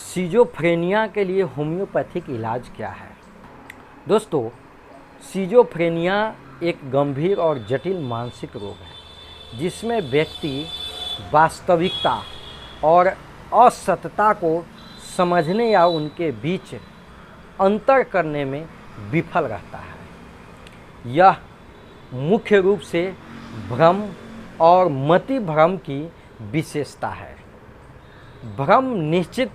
Schizophrenia के लिए homeopathic इलाज क्या है? दोस्तों, सिजोफ्रेनिया एक गंभीर और जटिल मानसिक रोग है जिसमें व्यक्ति वास्तविकता और असत्यता को समझने या उनके बीच अंतर करने में विफल रहता है। यह मुख्य रूप से भ्रम और मति भ्रम की विशेषता है। भ्रम निश्चित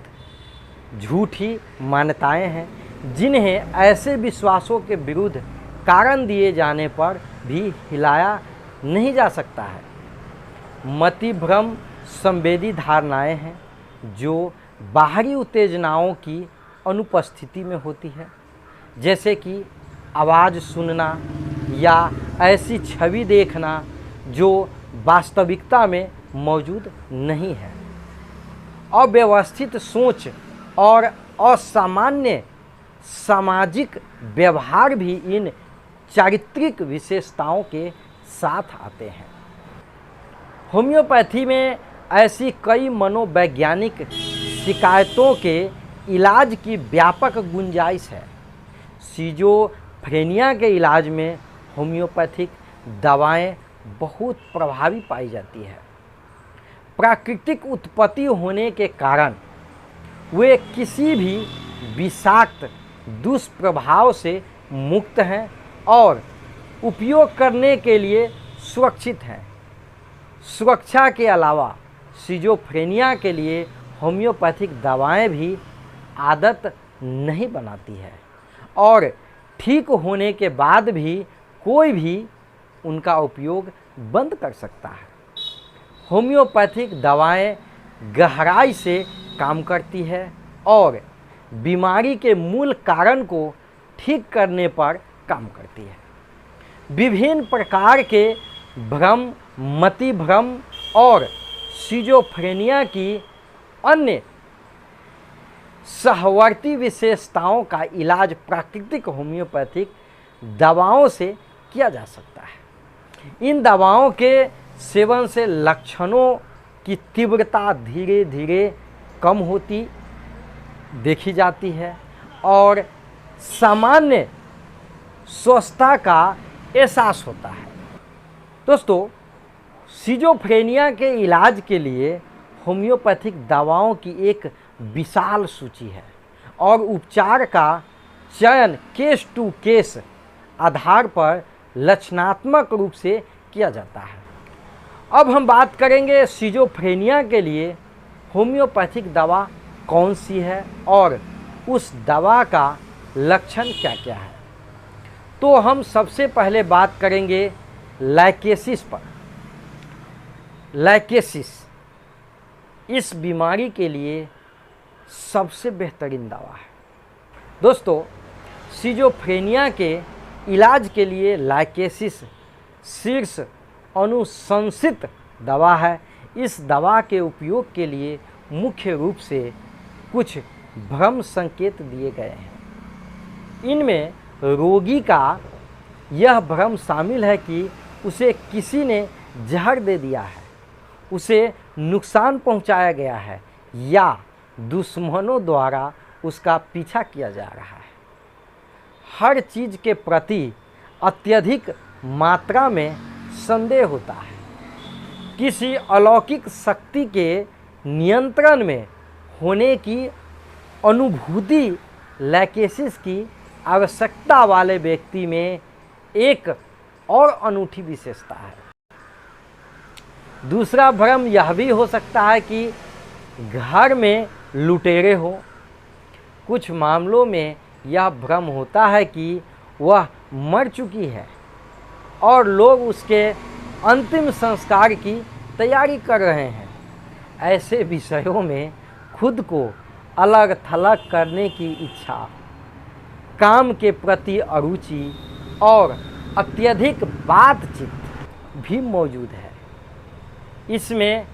झूठी मान्यताएं हैं जिन्हें ऐसे विश्वासों के विरुद्ध कारण दिए जाने पर भी हिलाया नहीं जा सकता है। मति भ्रम संवेदी धारणाएं हैं जो बाहरी उत्तेजनाओं की अनुपस्थिति में होती है, जैसे कि आवाज़ सुनना या ऐसी छवि देखना जो वास्तविकता में मौजूद नहीं है। अव्यवस्थित सोच और असामान्य सामाजिक व्यवहार भी इन चारित्रिक विशेषताओं के साथ आते हैं। होम्योपैथी में ऐसी कई मनोवैज्ञानिक शिकायतों के इलाज की व्यापक गुंजाइश है। सिजोफ्रेनिया के इलाज में होम्योपैथिक दवाएं बहुत प्रभावी पाई जाती है। प्राकृतिक उत्पत्ति होने के कारण वे किसी भी विषाक्त दुष्प्रभाव से मुक्त हैं और उपयोग करने के लिए सुरक्षित हैं। सुरक्षा के अलावा सिजोफ्रेनिया के लिए होम्योपैथिक दवाएं भी आदत नहीं बनाती है और ठीक होने के बाद भी कोई भी उनका उपयोग बंद कर सकता है। होम्योपैथिक दवाएं गहराई से काम करती है और बीमारी के मूल कारण को ठीक करने पर काम करती है। विभिन्न प्रकार के भ्रम, मति भ्रम और सिजोफ्रेनिया की अन्य सहवर्ती विशेषताओं का इलाज प्राकृतिक होम्योपैथिक दवाओं से किया जा सकता है। इन दवाओं के सेवन से लक्षणों की तीव्रता धीरे धीरे कम होती देखी जाती है और सामान्य स्वस्थता का एहसास होता है। दोस्तों, सिजोफ्रेनिया के इलाज के लिए होम्योपैथिक दवाओं की एक विशाल सूची है और उपचार का चयन केस टू केस आधार पर लक्षणात्मक रूप से किया जाता है। अब हम बात करेंगे सिजोफ्रेनिया के लिए होम्योपैथिक दवा कौन सी है और उस दवा का लक्षण क्या क्या है। तो हम सबसे पहले बात करेंगे लाइकेसिस पर। लाइकेसिस इस बीमारी के लिए सबसे बेहतरीन दवा है। दोस्तों, सिजोफ्रेनिया के इलाज के लिए लाइकेसिस शीर्ष अनुशंसित दवा है। इस दवा के उपयोग के लिए मुख्य रूप से कुछ भ्रम संकेत दिए गए हैं। इनमें रोगी का यह भ्रम शामिल है कि उसे किसी ने जहर दे दिया है, उसे नुकसान पहुंचाया गया है या दुश्मनों द्वारा उसका पीछा किया जा रहा है। हर चीज़ के प्रति अत्यधिक मात्रा में संदेह होता है। किसी अलौकिक शक्ति के नियंत्रण में होने की अनुभूति लाइकेसिस की आवश्यकता वाले व्यक्ति में एक और अनूठी विशेषता है। दूसरा भ्रम यह भी हो सकता है कि घर में लुटेरे हो। कुछ मामलों में यह भ्रम होता है कि वह मर चुकी है और लोग उसके अंतिम संस्कार की तैयारी कर रहे हैं। ऐसे विषयों में खुद को अलग थलग करने की इच्छा, काम के प्रति अरुचि और अत्यधिक बातचीत भी मौजूद है। इसमें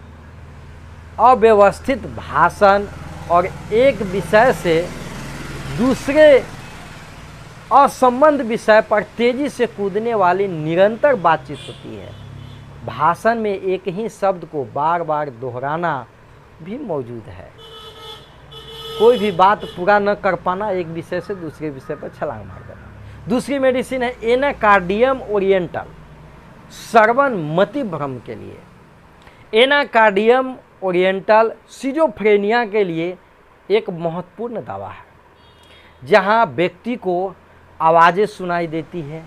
अव्यवस्थित भाषण और एक विषय से दूसरे असंबद्ध विषय पर तेजी से कूदने वाली निरंतर बातचीत होती है। भाषण में एक ही शब्द को बार बार दोहराना भी मौजूद है। कोई भी बात पूरा न कर पाना, एक विषय से दूसरे विषय पर छलांग मार देना। दूसरी मेडिसिन है एनाकार्डियम ओरिएंटल, श्रवण मति भ्रम के लिए। एनाकार्डियम ओरिएंटल सिजोफ्रेनिया के लिए एक महत्वपूर्ण दवा है, जहां व्यक्ति को आवाज़ें सुनाई देती है।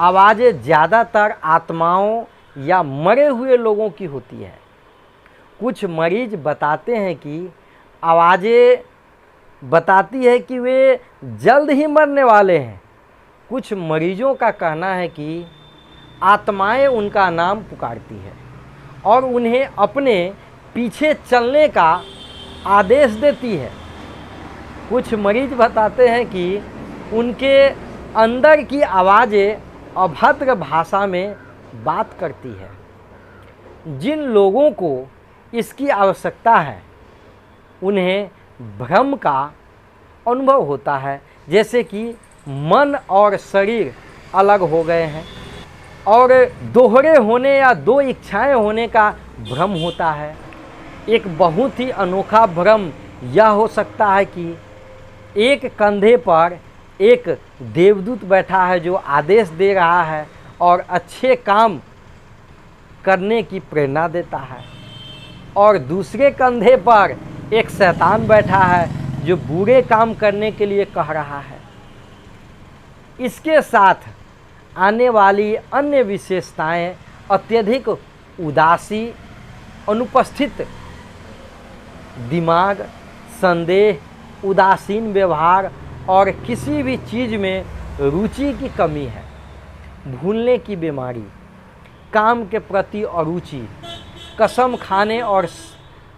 आवाज़ें ज़्यादातर आत्माओं या मरे हुए लोगों की होती है। कुछ मरीज बताते हैं कि आवाज़ें बताती है कि वे जल्द ही मरने वाले हैं। कुछ मरीजों का कहना है कि आत्माएं उनका नाम पुकारती है और उन्हें अपने पीछे चलने का आदेश देती है। कुछ मरीज बताते हैं कि उनके अंदर की आवाज़ें अभद्र भाषा में बात करती है। जिन लोगों को इसकी आवश्यकता है उन्हें भ्रम का अनुभव होता है, जैसे कि मन और शरीर अलग हो गए हैं, और दोहरे होने या दो इच्छाएं होने का भ्रम होता है। एक बहुत ही अनोखा भ्रम यह हो सकता है कि एक कंधे पर एक देवदूत बैठा है जो आदेश दे रहा है और अच्छे काम करने की प्रेरणा देता है, और दूसरे कंधे पर एक शैतान बैठा है जो बुरे काम करने के लिए कह रहा है। इसके साथ आने वाली अन्य विशेषताएं अत्यधिक उदासी, अनुपस्थित दिमाग, संदेह, उदासीन व्यवहार और किसी भी चीज़ में रुचि की कमी है, भूलने की बीमारी, काम के प्रति अरुचि, कसम खाने और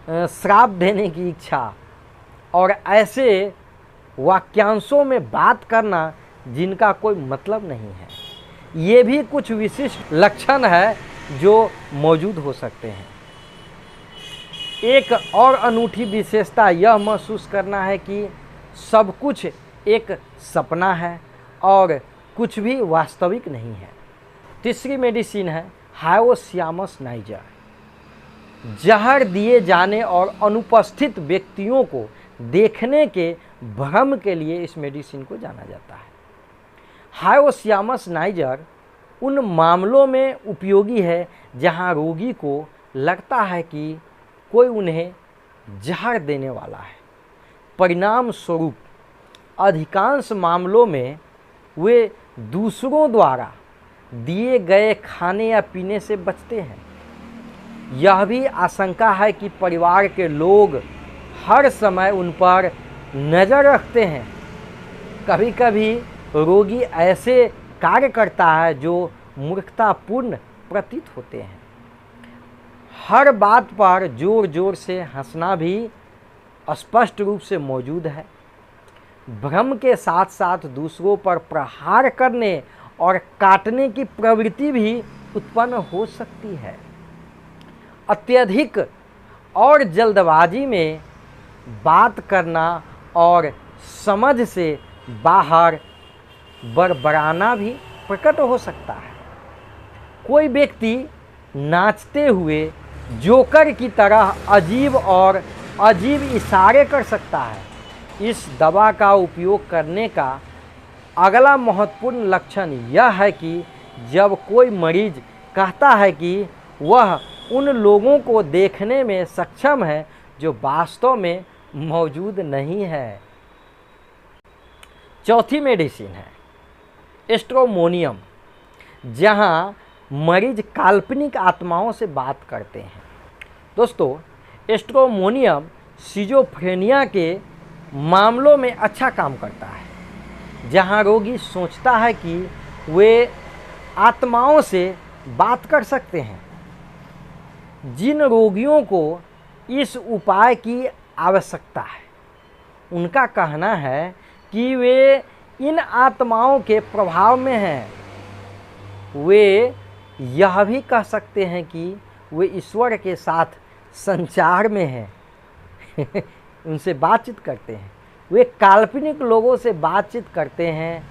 श्राप देने की इच्छा, और ऐसे वाक्यांशों में बात करना जिनका कोई मतलब नहीं है। ये भी कुछ विशिष्ट लक्षण है जो मौजूद हो सकते हैं। एक और अनूठी विशेषता यह महसूस करना है कि सब कुछ एक सपना है और कुछ भी वास्तविक नहीं है। तीसरी मेडिसिन है हायोसियामस नाइजर। जहर दिए जाने और अनुपस्थित व्यक्तियों को देखने के भ्रम के लिए इस मेडिसिन को जाना जाता है। हायोसियामस नाइजर उन मामलों में उपयोगी है जहां रोगी को लगता है कि कोई उन्हें जहर देने वाला है। परिणाम स्वरूप अधिकांश मामलों में वे दूसरों द्वारा दिए गए खाने या पीने से बचते हैं। यह भी आशंका है कि परिवार के लोग हर समय उन पर नज़र रखते हैं। कभी कभी रोगी ऐसे कार्य करता है जो मूर्खतापूर्ण प्रतीत होते हैं। हर बात पर जोर जोर से हंसना भी स्पष्ट रूप से मौजूद है। भ्रम के साथ साथ दूसरों पर प्रहार करने और काटने की प्रवृत्ति भी उत्पन्न हो सकती है। अत्यधिक और जल्दबाजी में बात करना और समझ से बाहर बड़बड़ाना भी प्रकट हो सकता है। कोई व्यक्ति नाचते हुए जोकर की तरह अजीब इशारे कर सकता है। इस दवा का उपयोग करने का अगला महत्वपूर्ण लक्षण यह है कि जब कोई मरीज कहता है कि वह उन लोगों को देखने में सक्षम है जो वास्तव में मौजूद नहीं है। चौथी मेडिसिन है एस्ट्रोमोनियम, जहां मरीज काल्पनिक आत्माओं से बात करते हैं। दोस्तों, एस्ट्रोमोनियम सिजोफ्रेनिया के मामलों में अच्छा काम करता है, जहां रोगी सोचता है कि वे आत्माओं से बात कर सकते हैं। जिन रोगियों को इस उपाय की आवश्यकता है, उनका कहना है कि वे इन आत्माओं के प्रभाव में हैं। वे यह भी कह सकते हैं कि वे ईश्वर के साथ संचार में हैं उनसे बातचीत करते हैं। वे काल्पनिक लोगों से बातचीत करते हैं।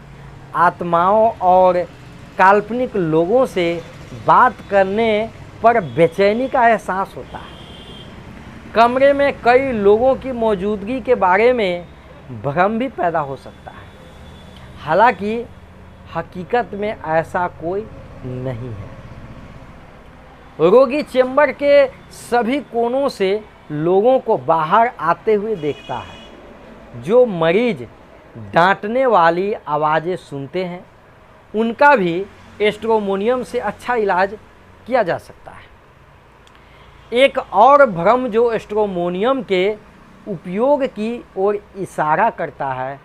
आत्माओं और काल्पनिक लोगों से बात करने पर बेचैनी का एहसास होता है। कमरे में कई लोगों की मौजूदगी के बारे में भ्रम भी पैदा हो सकता है, हालांकि हकीकत में ऐसा कोई नहीं है। रोगी चेंबर के सभी कोनों से लोगों को बाहर आते हुए देखता है। जो मरीज डांटने वाली आवाज़ें सुनते हैं, उनका भी एस्ट्रोमोनियम से अच्छा इलाज किया जा सकता है। एक और भ्रम जो एस्ट्रोमोनियम के उपयोग की ओर इशारा करता है,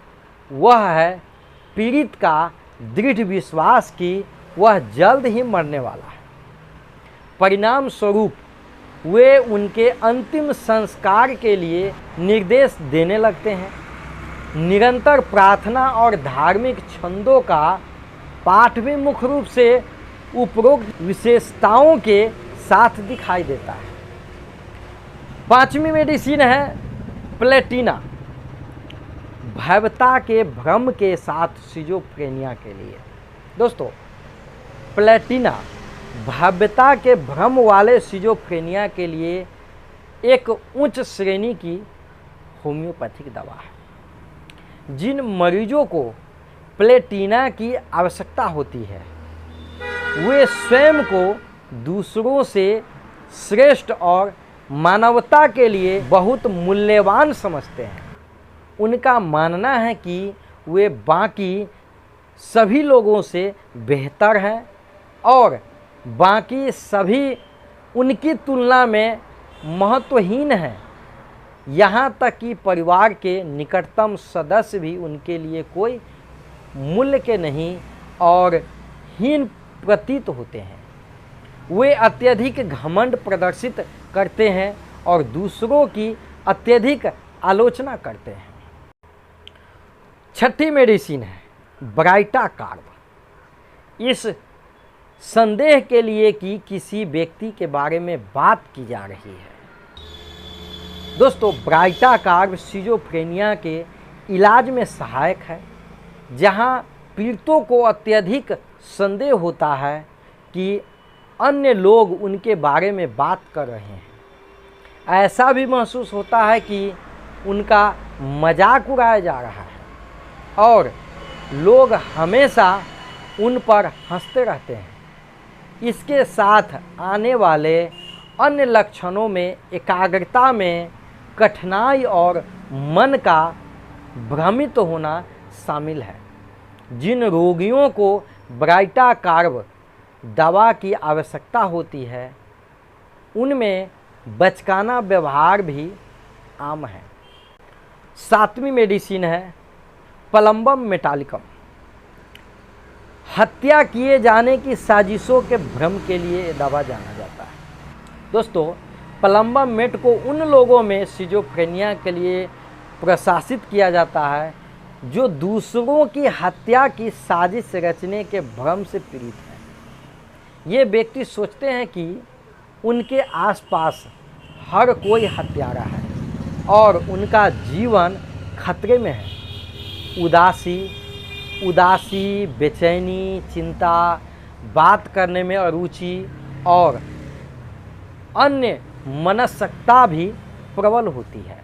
वह है पीड़ित का दृढ़ विश्वास कि वह जल्द ही मरने वाला है। परिणाम स्वरूप वे उनके अंतिम संस्कार के लिए निर्देश देने लगते हैं। निरंतर प्रार्थना और धार्मिक छंदों का पाठ भी मुख्य रूप से उपरोक्त विशेषताओं के साथ दिखाई देता है। 5वीं मेडिसिन है प्लेटिना, भव्यता के भ्रम के साथ सिजोफ्रेनिया के लिए। दोस्तों, प्लेटिना भव्यता के भ्रम वाले सिजोफ्रेनिया के लिए एक उच्च श्रेणी की होम्योपैथिक दवा है। जिन मरीजों को प्लेटिना की आवश्यकता होती है, वे स्वयं को दूसरों से श्रेष्ठ और मानवता के लिए बहुत मूल्यवान समझते हैं। उनका मानना है कि वे बाकी सभी लोगों से बेहतर हैं और बाकी सभी उनकी तुलना में महत्वहीन हैं। यहाँ तक कि परिवार के निकटतम सदस्य भी उनके लिए कोई मूल्य के नहीं और हीन प्रतीत होते हैं। वे अत्यधिक घमंड प्रदर्शित करते हैं और दूसरों की अत्यधिक आलोचना करते हैं। 6ठी मेडिसिन है ब्राइटा कार्ब। इस संदेह के लिए कि किसी व्यक्ति के बारे में बात की जा रही है। दोस्तों, ब्राइटा कार्ब सिजोफ्रेनिया के इलाज में सहायक है। जहां पीड़ितों को अत्यधिक संदेह होता है कि अन्य लोग उनके बारे में बात कर रहे हैं, ऐसा भी महसूस होता है कि उनका मजाक उड़ाया जा रहा है और लोग हमेशा उन पर हंसते रहते हैं। इसके साथ आने वाले अन्य लक्षणों में एकाग्रता में कठिनाई और मन का भ्रमित होना शामिल है। जिन रोगियों को ब्राइटा कार्ब दवा की आवश्यकता होती है, उनमें बचकाना व्यवहार भी आम है। 7वीं मेडिसिन है प्लम्बम मेटालिकम। हत्या किए जाने की साजिशों के भ्रम के लिए दवा जाना जाता है। दोस्तों, प्लम्बम मेट को उन लोगों में सिजोफ्रेनिया के लिए प्रशासित किया जाता है जो दूसरों की हत्या की साजिश रचने के भ्रम से पीड़ित हैं। ये व्यक्ति सोचते हैं कि उनके आसपास हर कोई हत्यारा है और उनका जीवन खतरे में है। उदासी, बेचैनी, चिंता, बात करने में अरुचि और अन्य मनस्कता भी प्रबल होती है।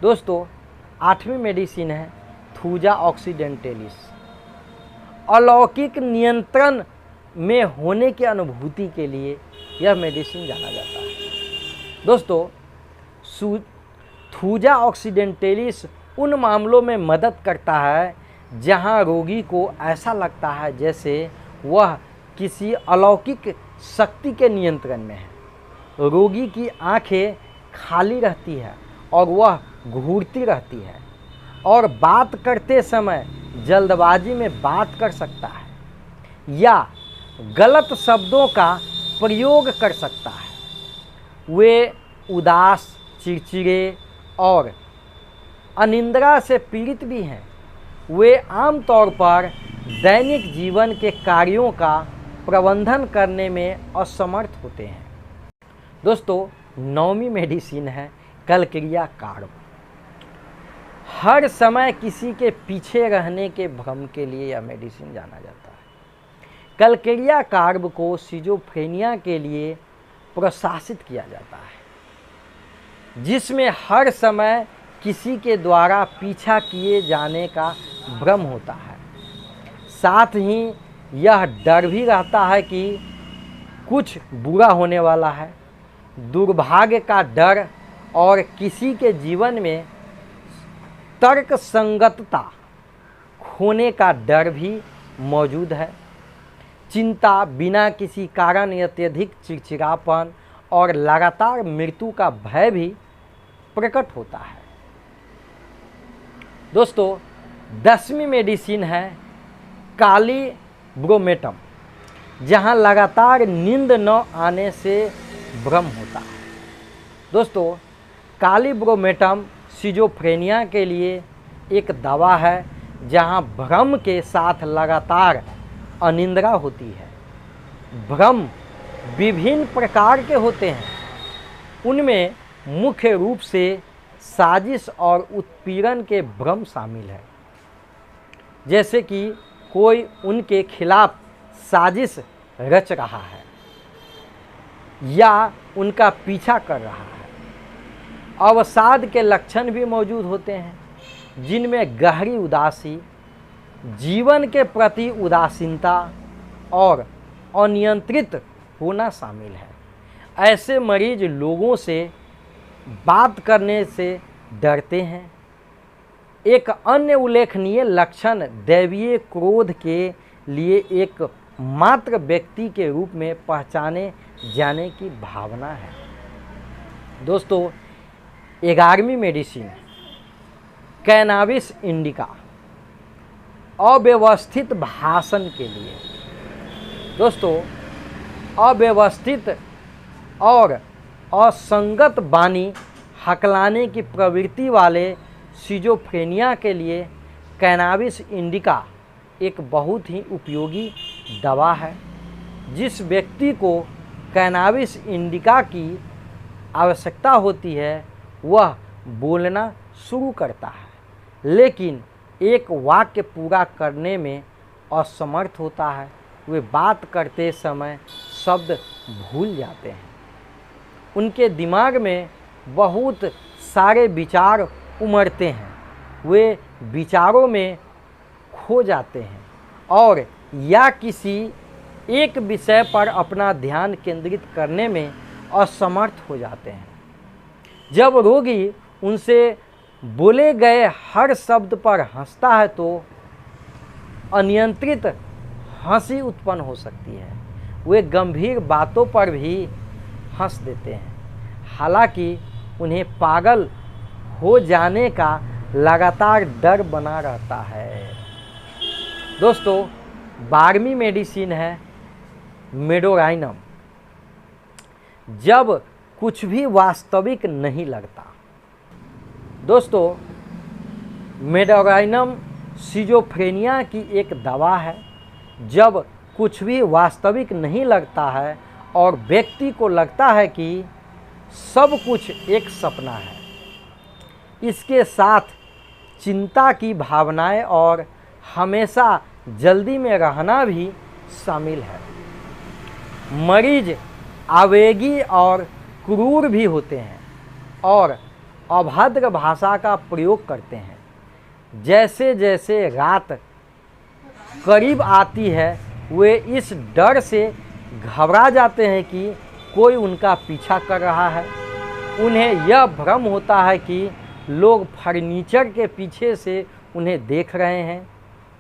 दोस्तों, 8वीं मेडिसिन है थूजा ऑक्सीडेंटलिस। अलौकिक नियंत्रण में होने की अनुभूति के लिए यह मेडिसिन जाना जाता है। दोस्तों, थूजा ऑक्सीडेंटलिस उन मामलों में मदद करता है जहां रोगी को ऐसा लगता है जैसे वह किसी अलौकिक शक्ति के नियंत्रण में है। रोगी की आंखें खाली रहती है और वह घूरती रहती है और बात करते समय जल्दबाजी में बात कर सकता है या गलत शब्दों का प्रयोग कर सकता है। वे उदास, चिड़चिड़े और अनिद्रा से पीड़ित भी हैं। वे आमतौर पर दैनिक जीवन के कार्यों का प्रबंधन करने में असमर्थ होते हैं। दोस्तों, 9वीं मेडिसिन है कलक्रिया कार्ब। हर समय किसी के पीछे रहने के भ्रम के लिए यह मेडिसिन जाना जाता है। कलक्रिया कार्ब को सिजोफ्रेनिया के लिए प्रशासित किया जाता है। जिसमें हर समय किसी के द्वारा पीछा किए जाने का भ्रम होता है। साथ ही यह डर भी रहता है कि कुछ बुरा होने वाला है। दुर्भाग्य का डर और किसी के जीवन में तर्क संगतता खोने का डर भी मौजूद है। चिंता, बिना किसी कारण अत्यधिक चिड़चिड़ापन और लगातार मृत्यु का भय भी प्रकट होता है। दोस्तों, 10वीं मेडिसिन है कालीब्रोमेटम, जहां लगातार नींद न आने से भ्रम होता है। दोस्तों, कालीब्रोमेटम सिजोफ्रेनिया के लिए एक दवा है जहां भ्रम के साथ लगातार अनिद्रा होती है। भ्रम विभिन्न प्रकार के होते हैं। उनमें मुख्य रूप से साजिश और उत्पीड़न के भ्रम शामिल है, जैसे कि कोई उनके खिलाफ साजिश रच रहा है या उनका पीछा कर रहा है। अवसाद के लक्षण भी मौजूद होते हैं, जिनमें गहरी उदासी, जीवन के प्रति उदासीनता और अनियंत्रित होना शामिल है। ऐसे मरीज लोगों से बात करने से डरते हैं। एक अन्य उल्लेखनीय लक्षण दैवीय क्रोध के लिए एक मात्र व्यक्ति के रूप में पहचाने जाने की भावना है। दोस्तों, 11वीं मेडिसिन कैनाबिस इंडिका, अव्यवस्थित भाषण के लिए। दोस्तों, अव्यवस्थित और असंगत वाणी हकलाने की प्रवृत्ति वाले सिजोफ्रेनिया के लिए कैनाबिस इंडिका एक बहुत ही उपयोगी दवा है। जिस व्यक्ति को कैनाबिस इंडिका की आवश्यकता होती है वह बोलना शुरू करता है, लेकिन एक वाक्य पूरा करने में असमर्थ होता है। वे बात करते समय शब्द भूल जाते हैं। उनके दिमाग में बहुत सारे विचार उमड़ते हैं। वे विचारों में खो जाते हैं और या किसी एक विषय पर अपना ध्यान केंद्रित करने में असमर्थ हो जाते हैं। जब रोगी उनसे बोले गए हर शब्द पर हंसता है तो अनियंत्रित हंसी उत्पन्न हो सकती है। वे गंभीर बातों पर भी हंस देते हैं, हालांकि उन्हें पागल हो जाने का लगातार डर बना रहता है। दोस्तों, 12वीं मेडिसिन है मेडोराइनम, जब कुछ भी वास्तविक नहीं लगता। दोस्तों, मेडोराइनम सिजोफ्रेनिया की एक दवा है। जब कुछ भी वास्तविक नहीं लगता है और व्यक्ति को लगता है कि सब कुछ एक सपना है। इसके साथ चिंता की भावनाएं और हमेशा जल्दी में रहना भी शामिल है। मरीज आवेगी और क्रूर भी होते हैं और अभद्र भाषा का प्रयोग करते हैं। जैसे जैसे रात करीब आती है वे इस डर से घबरा जाते हैं कि कोई उनका पीछा कर रहा है। उन्हें यह भ्रम होता है कि लोग फर्नीचर के पीछे से उन्हें देख रहे हैं।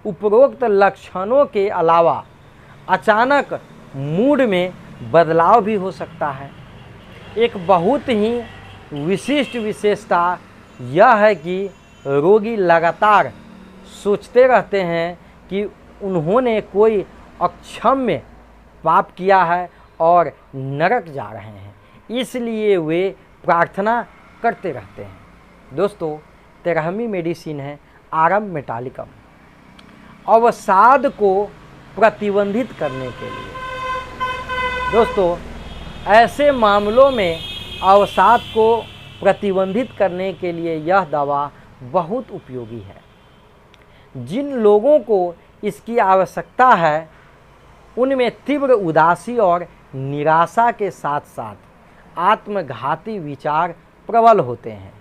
उपरोक्त लक्षणों के अलावा अचानक मूड में बदलाव भी हो सकता है। एक बहुत ही विशिष्ट विशेषता यह है कि रोगी लगातार सोचते रहते हैं कि उन्होंने कोई अक्षम्य पाप किया है और नरक जा रहे हैं, इसलिए वे प्रार्थना करते रहते हैं। दोस्तों, 13वीं मेडिसिन है आरम मेटालिकम, अवसाद को प्रतिबंधित करने के लिए। दोस्तों, ऐसे मामलों में अवसाद को प्रतिबंधित करने के लिए यह दवा बहुत उपयोगी है। जिन लोगों को इसकी आवश्यकता है उनमें तीव्र उदासी और निराशा के साथ साथ आत्मघाती विचार प्रबल होते हैं।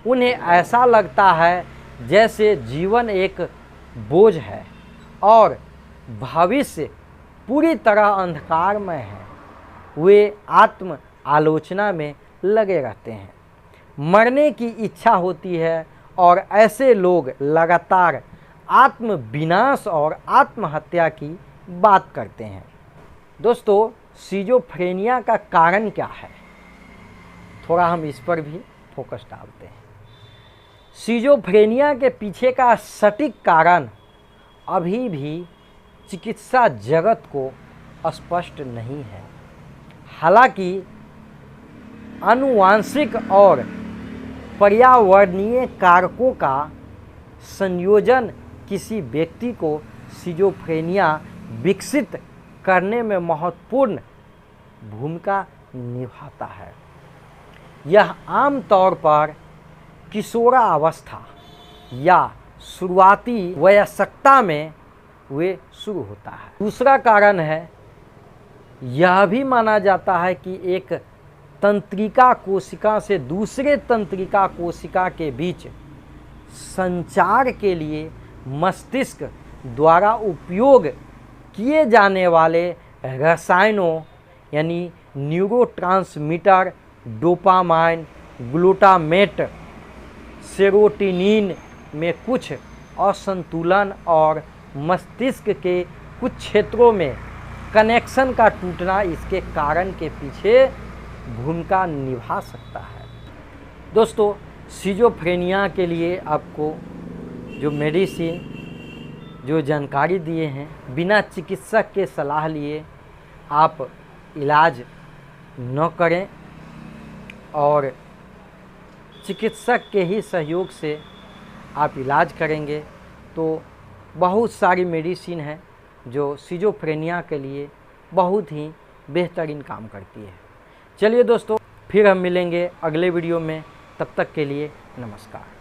उन्हें ऐसा लगता है जैसे जीवन एक बोझ है और भविष्य पूरी तरह अंधकारमय है। वे आत्म आलोचना में लगे रहते हैं, मरने की इच्छा होती है और ऐसे लोग लगातार आत्म विनाश और आत्महत्या की बात करते हैं। दोस्तों, सिजोफ्रेनिया का कारण क्या है, थोड़ा हम इस पर भी फोकस डालते हैं। सिजोफ्रेनिया के पीछे का सटीक कारण अभी भी चिकित्सा जगत को स्पष्ट नहीं है। हालांकि आनुवांशिक और पर्यावरणीय कारकों का संयोजन किसी व्यक्ति को सिजोफ्रेनिया विकसित करने में महत्वपूर्ण भूमिका निभाता है। यह आमतौर पर किशोरावस्था या शुरुआती वयस्कता में वे शुरू होता है। दूसरा कारण है, यह भी माना जाता है कि एक तंत्रिका कोशिका से दूसरे तंत्रिका कोशिका के बीच संचार के लिए मस्तिष्क द्वारा उपयोग किए जाने वाले रसायनों यानी न्यूरोट्रांसमीटर, डोपामाइन, ग्लूटामेट, सेरोटोनिन में कुछ असंतुलन और मस्तिष्क के कुछ क्षेत्रों में कनेक्शन का टूटना इसके कारण के पीछे भूमिका निभा सकता है। दोस्तों, सिजोफ्रेनिया के लिए आपको जो मेडिसिन, जो जानकारी दिए हैं, बिना चिकित्सक के सलाह लिए आप इलाज न करें और चिकित्सक के ही सहयोग से आप इलाज करेंगे तो बहुत सारी मेडिसिन है जो सिजोफ्रेनिया के लिए बहुत ही बेहतरीन काम करती है। चलिए दोस्तों, फिर हम मिलेंगे अगले वीडियो में, तब तक के लिए नमस्कार।